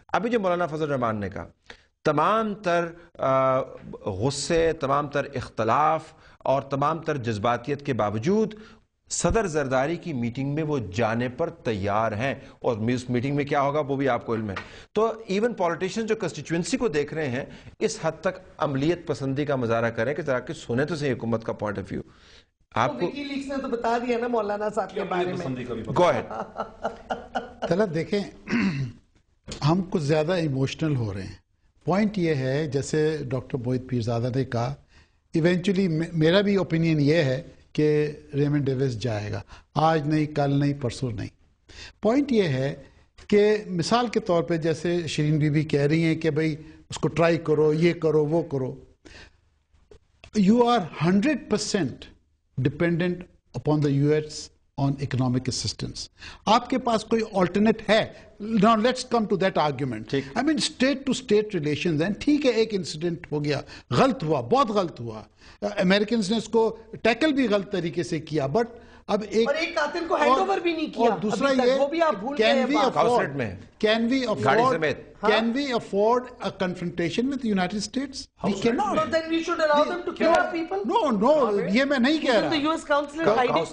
ابھی جو مولانا فضل الرحمان نے کہا، تمام تر غصے، تمام تر اختلاف اور تمام تر جذباتیت کے باوجود صدر زرداری کی میٹنگ میں وہ جانے پر تیار ہیں، اور اس میٹنگ میں کیا ہوگا وہ بھی آپ کو علم ہے. تو ایون پولیٹیشین جو کنسٹیچوئنسی کو دیکھ رہے ہیں اس حد تک عملیت پسندی کا مظاہرہ کریں کہ ذرا کہ سنیں تو صحیح حکومت کا پوائنٹ آف ویو. آپ کو وکی لیکس نے تو بتا دیا نا مولانا صاحب کے بارے میں. Go ahead. طلعت دیکھیں، ہم کچھ زیادہ ایموشنل ہو رہے ہیں. پوائنٹ یہ ہے جیسے ڈاکٹر موحد پیرزادہ نے کہا، ایونچولی میرا بھی اوپینین یہ ہے کہ ریمنڈ ڈیوس جائے گا، آج نہیں، کل نہیں، پرسوں نہیں. پوائنٹ یہ ہے کہ مثال کے طور پہ جیسے شرین بی بی کہہ رہی ہیں کہ بھئی اس کو ٹرائی کرو، یہ کرو، وہ کرو. You are 100% dependent upon the U S on economic assistance. آپ کے پاس کوئی آلٹرنیٹ ہے؟ Now let's come to that argument. I mean state to state relations ہیں. ٹھیک ہے ایک انسیڈنٹ ہو گیا، غلط ہوا، بہت غلط ہوا، امریکنز نے اس کو ٹیکل بھی غلط طریقے سے کیا، بٹ اب اور ایک قاتل کو ہینڈ اوور بھی نہیں کیا. اور دوسرا یہ can we afford a confrontation with the United States? We cannot. So then we should allow them to kill our people? No, یہ میں نہیں کہہ Isn't the رہا. US consulate hiding?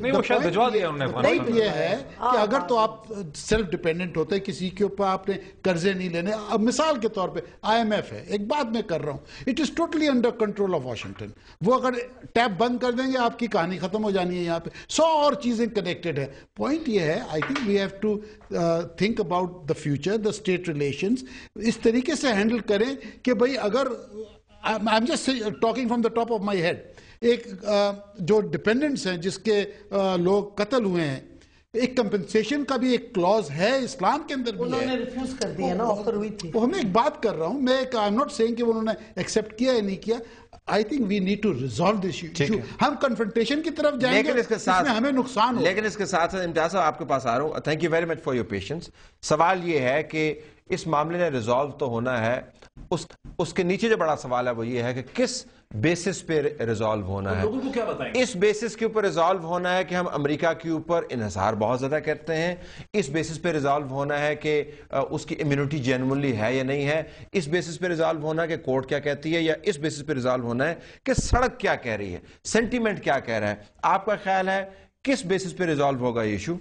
نہیں، وہ شاید بھجوا دیا انہوں نے. پوائنٹ یہ ہے کہ اگر تو آپ سیلف ڈیپینڈنٹ ہوتے، کسی کے اوپر آپ نے قرضے نہیں لینے. اب مثال کے طور پہ IMF ہے، ایک بات میں کر رہا ہوں، it is totally under control of Washington. وہ اگر ٹیپ بند کر دیں گے آپ کی کہانی ختم ہو جانی ہے. یہاں پہ 100 اور چیزیں کنیکٹڈ ہیں. پوائنٹ یہ ہے، I think we have to think about the future, the state relations اس طریقے سے ہینڈل کریں کہ بھئی اگر I am just talking from the top of my head, ایک جو ڈپینڈنٹس ہیں جس کے لوگ قتل ہوئے ہیں، ایک کمپنسیشن کا بھی ایک کلوز ہے اسلام کے اندر بھی ہے. انہوں نے ریفیوز کر دیا نا، آفر ہوئی تھی. وہ میں ایک بات کر رہا ہوں، میں آئی ایم ناٹ سیئنگ کہ انہوں نے ایکسیپٹ کیا یا نہیں کیا. I think we need to resolve this issue. ہم کنفرنٹیشن کی طرف جائیں گے، اس میں ہمیں نقصان ہو. لیکن اس کے ساتھ ساتھ امتیاز صاحب آپ کے پاس آ رہا ہوں. Thank you very much for your patience. سوال یہ ہے کہ اس معاملے نے ریزالو تو ہونا ہے، اس کے نیچے جو بڑا سوال ہے وہ یہ ہے کہ کس بیسس پہ ریزالو ہونا ہے. لوگوں کو کیا بتائیں؟ اس بیسس کے اوپر ریزالو ہونا ہے کہ ہم امریکہ کے اوپر انحصار بہت زیادہ کرتے ہیں. اس بیسس پہ ریزالو ہونا ہے کہ اس کی امیونٹی جینوئنلی ہے یا نہیں ہے. اس بیسس پہ ریزالو ہونا ہے کہ کورٹ کیا کہتی ہے، یا اس بیسس پہ ریزالو ہونا ہے کہ سڑک کیا کہہ رہی ہے، سینٹیمنٹ کیا کہہ رہا ہے. آپ کا خیال ہے کس بیسس پہ ریزالو ہوگا یہ ایشو؟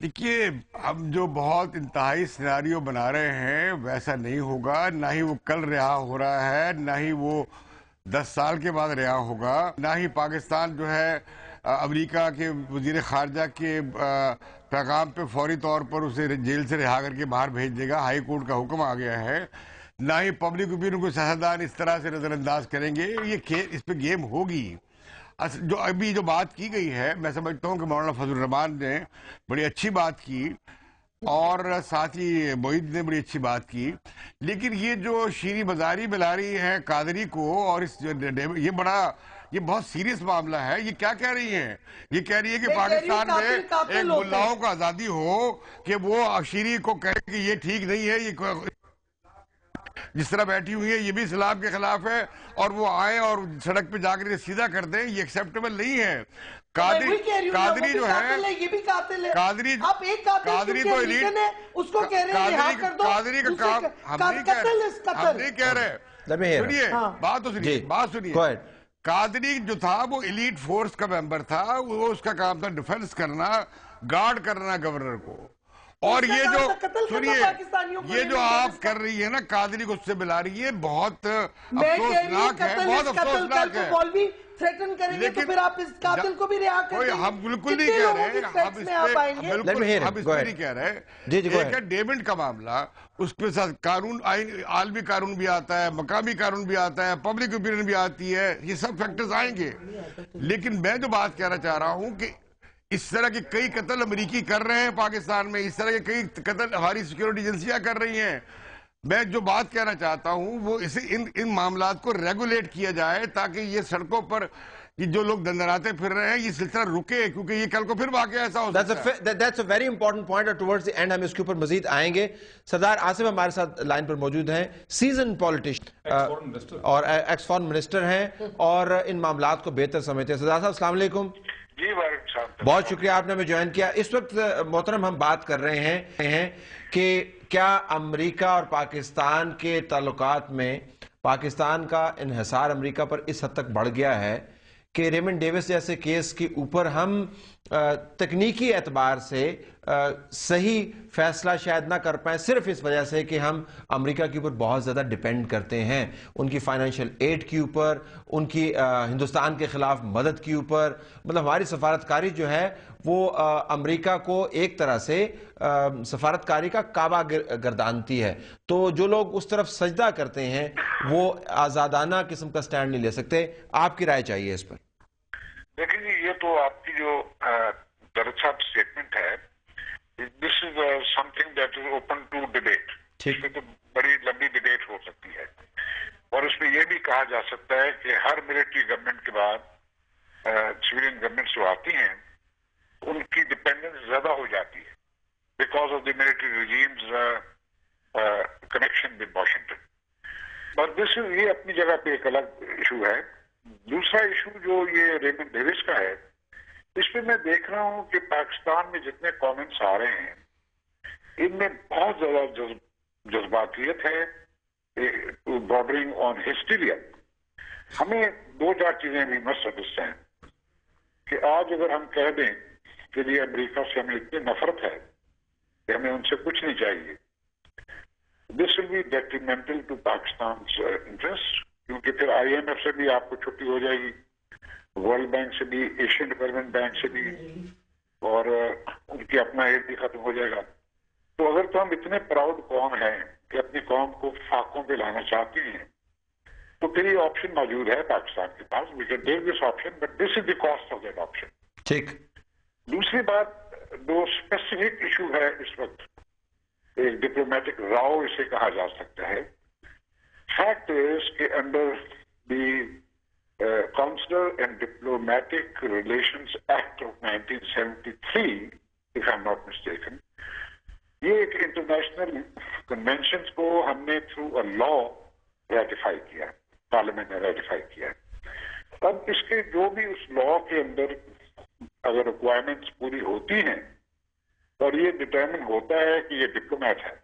دیکھیے، ہم جو بہت انتہائی سیناریو بنا رہے ہیں ویسا نہیں ہوگا. نہ ہی وہ کل رہا ہو رہا ہے، نہ ہی وہ 10 سال کے بعد رہا ہوگا. نہ ہی پاکستان جو ہے امریکہ کے وزیر خارجہ کے پیغام پہ فوری طور پر اسے جیل سے رہا کر کے باہر بھیج دے گا. ہائی کورٹ کا حکم آ گیا ہے. نہ ہی پبلک اوپینین کو سیاستدان اس طرح سے نظر انداز کریں گے. یہ اس پہ گیم ہوگی. جو ابھی جو بات کی گئی ہے، میں سمجھتا ہوں کہ مولانا فضل الرحمان نے بڑی اچھی بات کی اور ساتھ ہی موحد نے بڑی اچھی بات کی. لیکن یہ جو شیریں بازاری ملا رہی ہے قادری کو، اور یہ بہت سیریس معاملہ ہے. یہ کیا کہہ رہی ہیں؟ یہ کہہ رہی ہے کہ پاکستان میں ایک ملاؤں کو آزادی ہو کہ وہ شیریں کو کہے کہ یہ ٹھیک نہیں ہے، یہ جس طرح بیٹھی ہوئی ہے یہ بھی اسلام کے خلاف ہے، اور وہ آئیں اور سڑک پہ جا کر سیدھا کر دیں. یہ ایکسیپٹیبل نہیں ہے. قادری جو ہے، قادری تو ایلیٹ، قادری کا کام ہم نہیں کہہ رہے. سنیے بات سنیے. قادری جو تھا وہ ایلیٹ فورس کا ممبر تھا. وہ اس کا کام تھا ڈیفنس کرنا، گارڈ کرنا گورنر کو. اور یہ جو سنیے، یہ جو آپ کر رہی ہے نا، قادری کو اس سے ملا رہی ہے، بہت افسوسناک ہے، بہت افسوسناک ہے. لیکن ہم بالکل نہیں کہہ رہے، ہم اس پہ نہیں کہہ رہے. ایک ہے ڈیمنٹ کا معاملہ، اس کے ساتھ قانون، عالمی قانون بھی آتا ہے، مقامی قانون بھی آتا ہے، پبلک اوپینین بھی آتی ہے. یہ سب فیکٹرز آئیں گے. لیکن میں جو بات کہنا چاہ رہا ہوں کہ اس طرح کے کئی قتل امریکی کر رہے ہیں پاکستان میں، اس طرح کے کئی قتل ہماری سیکیورٹی ایجنسیاں کر رہی ہیں. میں جو بات کہنا چاہتا ہوں وہ ان معاملات کو ریگولیٹ کیا جائے تاکہ یہ سڑکوں پر یہ جو لوگ دندراتے پھر رہے ہیں یہ سلسلہ رکے، کیونکہ یہ کل کو پھر واقعہ ایسا ہو سکتا ہے. That's a very important point اور towards the end ہم اس کے اوپر مزید آئیں گے. سردار آصف ہمارے ساتھ لائن پر موجود ہیں، سیزن پولیٹیشن اور ایکس فارن منسٹر ہیں اور ان معاملات کو بہتر سمجھتے ہیں. سردار صاحب السلام علیکم. جی وارد صاحب بہت شکریہ آپ نے ہمیں جوائن کیا. اس وقت محترم ہم بات کر رہے ہیں کہ کیا امریکہ اور پاکستان کے تعلقات میں پاکستان کا انحصار امریکہ پر اس حد تک بڑھ گیا ہے کہ ریمنڈ ڈیوس جیسے کیس کے اوپر ہم تکنیکی اعتبار سے صحیح فیصلہ شاید نہ کر پائیں صرف اس وجہ سے کہ ہم امریکہ کے اوپر بہت زیادہ ڈیپینڈ کرتے ہیں, ان کی فائنینشیل ایڈ کے اوپر, ان کی ہندوستان کے خلاف مدد کے اوپر. مطلب ہماری سفارتکاری جو ہے وہ امریکہ کو ایک طرح سے سفارتکاری کا کعبہ گردانتی ہے. تو جو لوگ اس طرف سجدہ کرتے ہیں وہ آزادانہ قسم کا سٹینڈ نہیں لے سکتے. آپ کی رائے چاہیے اس پر. دیکھیں جی, یہ تو آپ کی جو درد صاحب اسٹیٹمنٹ ہے, this is something that is open to debate. اس میں تو بڑی لمبی ڈبیٹ ہو سکتی ہے, اور اس میں یہ بھی کہا جا سکتا ہے کہ ہر ملٹری گورنمنٹ کے بعد سویلین گورنمنٹ جو آتی ہیں ان کی ڈپینڈنس زیادہ ہو جاتی ہے because of the military regimes connection with Washington. But this یہ اپنی جگہ پہ ایک الگ ایشو ہے. دوسرا ایشو جو یہ ریمنڈ ڈیوس کا ہے, اس پہ میں دیکھ رہا ہوں کہ پاکستان میں جتنے کامنٹس آ رہے ہیں ان میں بہت زیادہ جذباتیت ہے, بارڈرنگ آن ہسٹیریا. ہمیں دو چار چیزیں بھی مسٹ انڈرسٹینڈ کہ آج اگر ہم کہہ دیں کہ یہ امریکہ سے ہمیں اتنی نفرت ہے کہ ہمیں ان سے کچھ نہیں چاہیے, this will be detrimental to Pakistan interest, کیونکہ پھر آئی ایم ایف سے بھی آپ کو چھٹی ہو جائے گی, ورلڈ بینک سے بھی, ایشین ڈیولپمنٹ بینک سے بھی, اور ان کی اپنا ایڈ بھی ختم ہو جائے گا. تو اگر تو ہم اتنے پراؤڈ قوم ہیں کہ اپنی قوم کو فاقوں پہ لانا چاہتے ہیں تو پھر یہ آپشن موجود ہے پاکستان کے پاس. We can take this option, but this is the cost of that option. ٹھیک. دوسری بات, جو اسپیسیفک ایشو ہے اس وقت, ایک ڈپلومیٹک راؤ اسے کہا جا سکتا ہے. فیکٹ از کہ under the Consular and Diplomatic Relations Act of 1973, if I'm not mistaken, یہ ایک انٹرنیشنل کنونشنز کو ہم نے تھرو اے لا ریٹیفائی کیا, پارلیمنٹ نے ریٹیفائی کیا. اب اس کے جو بھی اس لا کے اندر اگر ریکوائرمنٹس پوری ہوتی ہیں اور یہ ڈٹرمن ہوتا ہے کہ یہ ڈپلومیٹ ہے,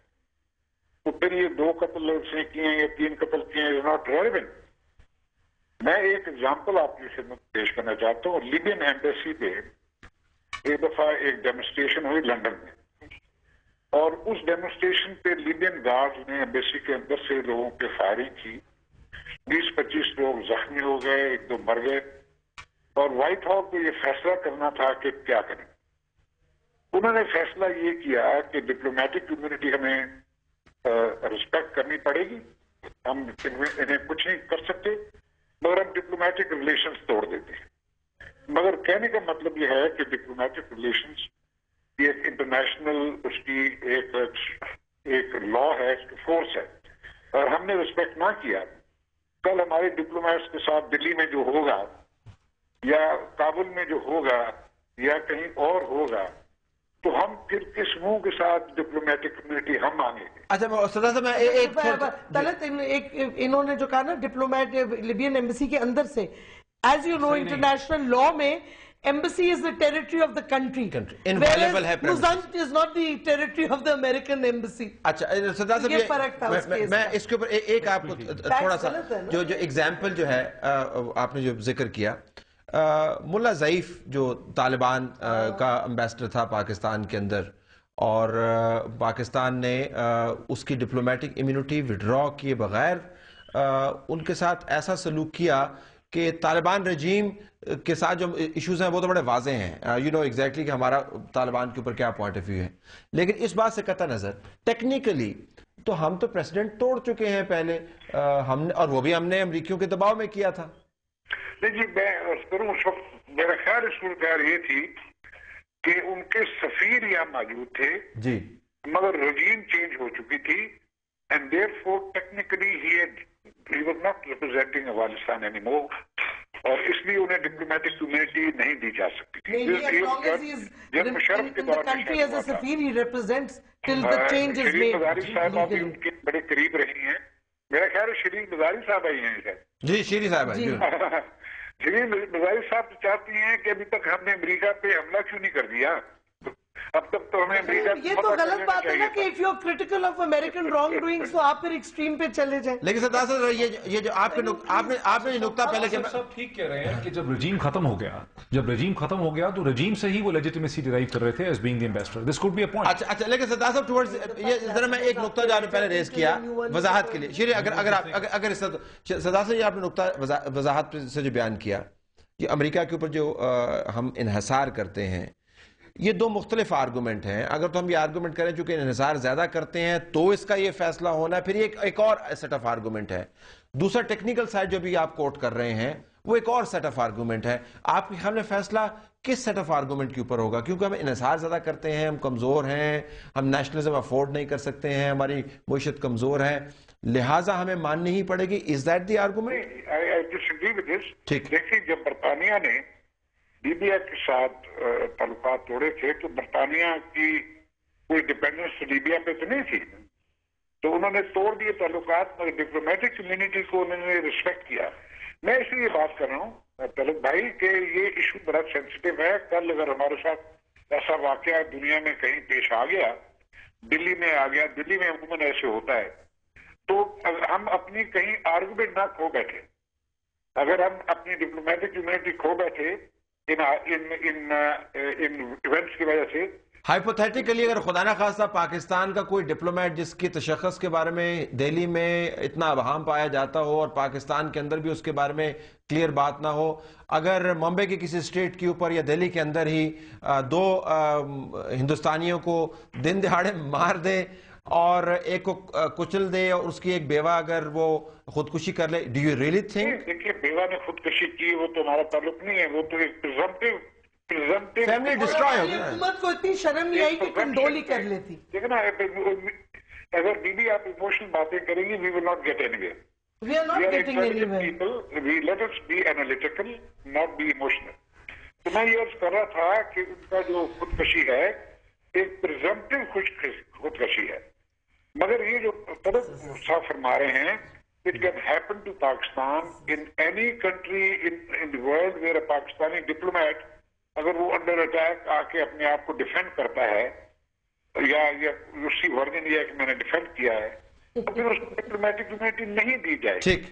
تو پھر یہ 2 قتل اس نے کیے ہیں یا 3 قتل کیے ہیں, از ناٹ ریلیونٹ. میں ایک ایگزامپل آپ کی خدمت پیش کرنا چاہتا ہوں. لیبین ایمبیسی پہ ایک دفعہ ایک ڈیمونسٹریشن ہوئی لندن میں, اور اس ڈیمونسٹریشن پہ لیبین گارڈز نے ایمبیسی کے اندر سے لوگوں پہ فائرنگ کی. 20-25 لوگ زخمی ہو گئے, 1-2 مر گئے, اور وائٹ ہاؤس کو یہ فیصلہ کرنا تھا کہ کیا کریں. انہوں نے فیصلہ یہ کیا کہ ڈپلومیٹک کمیونٹی ہمیں رسپیکٹ کرنی پڑے گی, ہم انہیں کچھ نہیں کر سکتے, مگر ہم ڈپلومیٹک ریلیشنز توڑ دیتے ہیں. مگر کہنے کا مطلب یہ ہے کہ ڈپلومیٹک ریلیشنز ایک انٹرنیشنل اس کی ایک لا ہے, فورس ہے, اور ہم نے رسپیکٹ نہ کیا. کل ہمارے ڈپلومیٹس کے ساتھ دلی میں جو ہوگا یا کابل میں جو ہوگا یا کہیں اور ہوگا, تو ہم پھر کس منہ کے ساتھ ڈپلومیٹک کمیونٹی ہم مانگیں گے. انہوں نے جو کہا نا ڈپلومیٹ لیبین ایمبیسی کے اندر سے, as you know international law میں embassy is the territory of the country. Inviolable ہے. Luzon is not the territory of the American embassy. اچھا یہ فرق تھا اس کیس میں. اس کے اوپر ایک آپ کو تھوڑا سا جو ایگزامپل جو ہے آپ نے جو ذکر کیا, ملا ضعیف جو طالبان کا امبیسڈر تھا پاکستان کے اندر, اور پاکستان نے اس کی ڈپلومیٹک امیونٹی وڈرا کیے بغیر ان کے ساتھ ایسا سلوک کیا کہ طالبان رجیم کے ساتھ جو ایشوز ہیں وہ تو بڑے واضح ہیں, یو نو ایگزیکٹلی کہ ہمارا طالبان کے اوپر کیا پوائنٹ آف ویو ہے. لیکن اس بات سے قطع نظر ٹیکنیکلی تو ہم تو پریسیڈنٹ توڑ چکے ہیں پہلے, ہم نے, اور وہ بھی ہم نے امریکیوں کے دباؤ میں کیا تھا. نہیں جی, میں اس کروں اس وقت میرا خیال صورتحال یہ تھی کہ ان کے سفیر یہاں موجود تھے جی, مگر رجیم چینج ہو چکی تھی, and therefore technically he was not representing Afghanistan anymore, اور اس لیے انہیں ڈپلومیٹک کمیونٹی نہیں دی جا سکتی تھی. جب مشرف کے دور میں شریف مزاری صاحبہ بھی ان کے بڑے قریب رہی ہیں. میرا خیال ہے شریف مزاری صاحب آئی ہیں. جی شیری صاحب. شریف مظاہر صاحب چاہتی ہیں کہ ابھی تک ہم نے امریکہ پہ حملہ کیوں نہیں کر دیا؟ اب تک تو ہمیں امریکہ یہ تو غلط بات ہے نا کہ if you're critical of American wrongdoings تو آپ پھر ایکسٹریم پہ چلے جائیں. لیکن سردار صاحب یہ جو آپ نے نقطہ پہلے کہ صاحب ٹھیک کہہ رہے ہیں کہ جب رجیم ختم ہو گیا تو رجیم سے ہی وہ لیجیٹیمیسی ڈرائیو کر رہے تھے as being the ambassador. This could be a point. اچھا لیکن سردار صاحب ٹورڈز یہ ذرا میں ایک نقطہ جو آپ نے پہلے ریز کیا وضاحت کے لیے شیری اگر سردار صاحب یہ آپ نے نقطہ وضاحت سے جو بیان کیا کہ امریکہ کے اوپر جو ہم انحصار کرتے ہیں یہ دو مختلف آرگومنٹ ہیں. اگر تو ہم یہ آرگومنٹ کریں چونکہ انحصار زیادہ کرتے ہیں تو اس کا یہ فیصلہ ہونا ہے, پھر یہ ایک اور سیٹ آف آرگومنٹ ہے. دوسرا ٹیکنیکل سائڈ جو بھی آپ کوٹ کر رہے ہیں وہ ایک اور سیٹ آف آرگومنٹ ہے. آپ کے خیال میں فیصلہ کس سیٹ آف آرگومنٹ کے اوپر ہوگا؟ کیونکہ ہم انحصار زیادہ کرتے ہیں, ہم کمزور ہیں, ہم نیشنلزم افورڈ نہیں کر سکتے ہیں, ہماری معیشت کمزور ہے, لہٰذا ہمیں ماننی ہی پڑے گی. Is that the argument? ٹھیک. دیکھیے جب برطانیہ نے لیبیا کے ساتھ تعلقات توڑے تھے تو برطانیہ کی کوئی ڈیپینڈنس لیبیا پہ تو نہیں تھی, تو انہوں نے توڑ دیے تعلقات, مگر ڈپلومیٹک کمیونٹی کو انہوں نے ریسپیکٹ کیا. میں اس لیے بات کر رہا ہوں طلعت بھائی کہ یہ ایشو بڑا سینسٹیو ہے. کل اگر ہمارے ساتھ ایسا واقعہ دنیا میں کہیں پیش آ گیا, دلی میں آ گیا, دلی میں عموماً ایسے ہوتا ہے, تو ہم اپنی کہیں آرگومنٹ نہ کھو بیٹھے. اگر ہم اپنی ڈپلومیٹک کمیونٹی کھو بیٹھے ان ایونٹس کی وجہ سے, ہائپوتھیٹیکلی اگر خدا نہ خواستہ پاکستان کا کوئی ڈپلومیٹ جس کی تشخص کے بارے میں دہلی میں اتنا ابہام پایا جاتا ہو اور پاکستان کے اندر بھی اس کے بارے میں کلیئر بات نہ ہو, اگر ممبئی کے کسی اسٹیٹ کے اوپر یا دہلی کے اندر ہی دو ہندوستانیوں کو دن دہاڑے مار دے اور ایک کو کچل دے اور اس کی ایک بیوہ اگر وہ خودکشی کر لے, ڈو یو ریئلی تھنک؟ دیکھیے بیوہ نے خودکشی کی وہ تو ہمارا تعلق نہیں ہے, وہ تو ایک فیملی ڈسٹرائے ہو گیا. حکومت کو اتنی شرم نہیں آئی کہ کنڈول ہی کر لیتی. دیکھیں نا, اگر بی آپ ایموشنل باتیں کریں گی, we will not get anywhere. We are not getting anywhere. Let us be analytical, not be emotional. تو میں یہ عرض کر رہا تھا کہ ان کا جو خودکشی ہے ایک پرزمپٹیو خودکشی ہے, مگر یہ جو طلب صاحب فرما رہے ہیں it can happen to Pakistan in any country in the world where a Pakistani diplomat اگر وہ انڈر اٹیک آ کے اپنے آپ کو ڈیفینڈ کرتا ہے یا اسی ورژن یہ ہے کہ میں نے ڈیفینڈ کیا ہے, تو پھر اس کو ڈپلومیٹک کمیونٹی نہیں دی جائے. ٹھیک.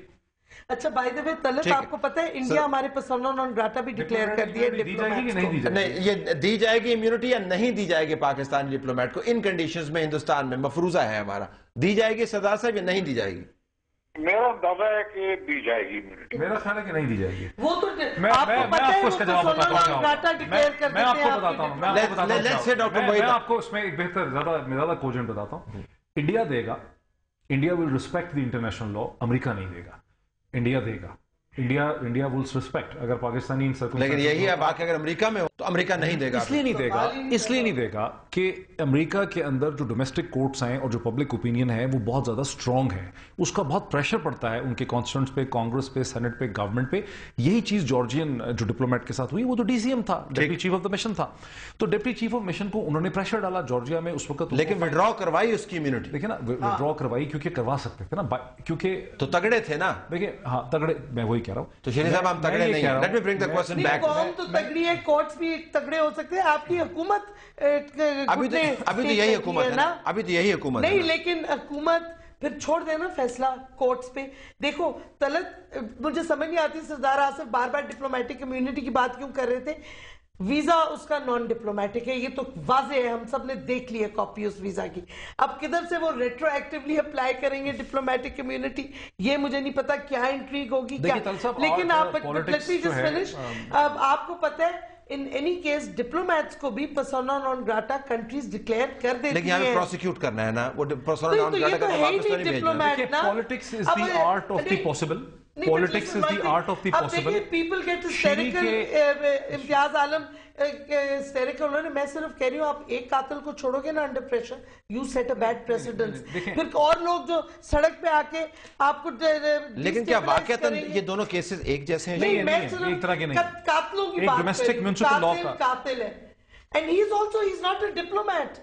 اچھا بائی دی وے طلعت, آپ کو پتہ ہے انڈیا ہمارے پرسونا نان گراٹا بھی ڈکلیئر کر دیا ڈپلومیٹ کو. نہیں, یہ دی جائے گی امیونٹی یا نہیں دی جائے گی پاکستانی ڈپلومیٹ کو ان کنڈیشنز میں ہندوستان میں مفروضہ ہے ہمارا, دی جائے گی سردار صاحب یا نہیں دی جائے گی؟ میرا اندازہ ہے کہ دی جائے گی. میرا خیال ہے کہ نہیں دی جائے گی. وہ تو میں آپ کو اس کا جواب بتاتا ہوں, میں آپ کو اس میں ایک بہتر زیادہ کوجنٹ بتاتا ہوں. انڈیا دے گا, India will respect the international law, امریکہ نہیں دے گا. انڈیا دے گا, انڈیا ول ریسپیکٹ. اگر پاکستانی لیکن یہی ہے واقعہ, اگر امریکہ میں ہو تو امریکہ نہیں دے گا. اس لیے نہیں دے گا کہ امریکہ کے اندر جو ڈومیسٹک کورٹس ہیں اور جو پبلک اوپینین ہے وہ بہت زیادہ اسٹرانگ ہے, اس کا بہت پریشر پڑتا ہے ان کے کانسٹیٹوئنٹس پہ, کانگریس پہ, سینٹ پہ, گورنمنٹ پہ. یہی چیز جارجین جو ڈپلومیٹ کے ساتھ ہوئی, وہ تو ڈی سی ایم تھا, deputy chief of the mission تھا, تو ڈپٹی چیف آف مشن کو انہوں نے پریشر ڈالا جارجیا میں اس وقت, لیکن وڈرا کروائی اس کی امیونٹی. دیکھیں نا, وڈرا کروائی کیونکہ کروا سکتے تھے نا, کیونکہ تو تگڑے تھے نا. دیکھیں ہاں تگڑے, میں وہی کہہ رہا ہوں. تو شریف صاحب ہم تگڑے نہیں ہیں. Let me bring the question back. قوم تو تگڑی ہے, کورٹس بھی تگڑے ہو سکتے ہیں. آپ کی حکومت ابھی تو یہی حکومت ہے نا, ابھی تو یہی حکومت نہیں, لیکن حکومت پھر چھوڑ دینا فیصلہ کورٹس پہ. دیکھو طلعت, مجھے سمجھ نہیں آتی سردار آصف بار بار ڈپلومیٹک کمیونٹی کی بات کیوں کر رہے تھے. ویزا اس کا نان ڈپلومیٹک ہے, یہ تو واضح ہے, ہم سب نے دیکھ لی ہے کاپی اس ویزا کی. اب کدھر سے وہ ریٹرو ایکٹیولی اپلائی کریں گے ڈپلومیٹک کمیونٹی, یہ مجھے نہیں پتا کیا انٹریگ ہوگی کیا. لیکن آپ اب آپ کو پتہ ہے in any case diplomats کو بھی persona non grata countries declare کر دیتی ہیں. لیکن ہمیں پروسیکیوٹ کرنا ہے نا, وہ persona non grata کا واپس نہیں بھیجنا. Politics is the art of the possible. Politics is the art of the possible. اب دیکھیں people get hysterical, امتیاز عالم hysterical, انہوں نے, میں صرف کہہ رہی ہوں آپ ایک قاتل کو چھوڑو گے نا under pressure, you set a bad precedence. پھر اور لوگ جو سڑک پہ آ کے آپ کو, لیکن کیا واقعتاً یہ دونوں کیسز ایک جیسے ہیں؟ نہیں, میں صرف قاتلوں کی بات کر رہی ہوں. قاتل ہے and he is also, he is not a diplomat.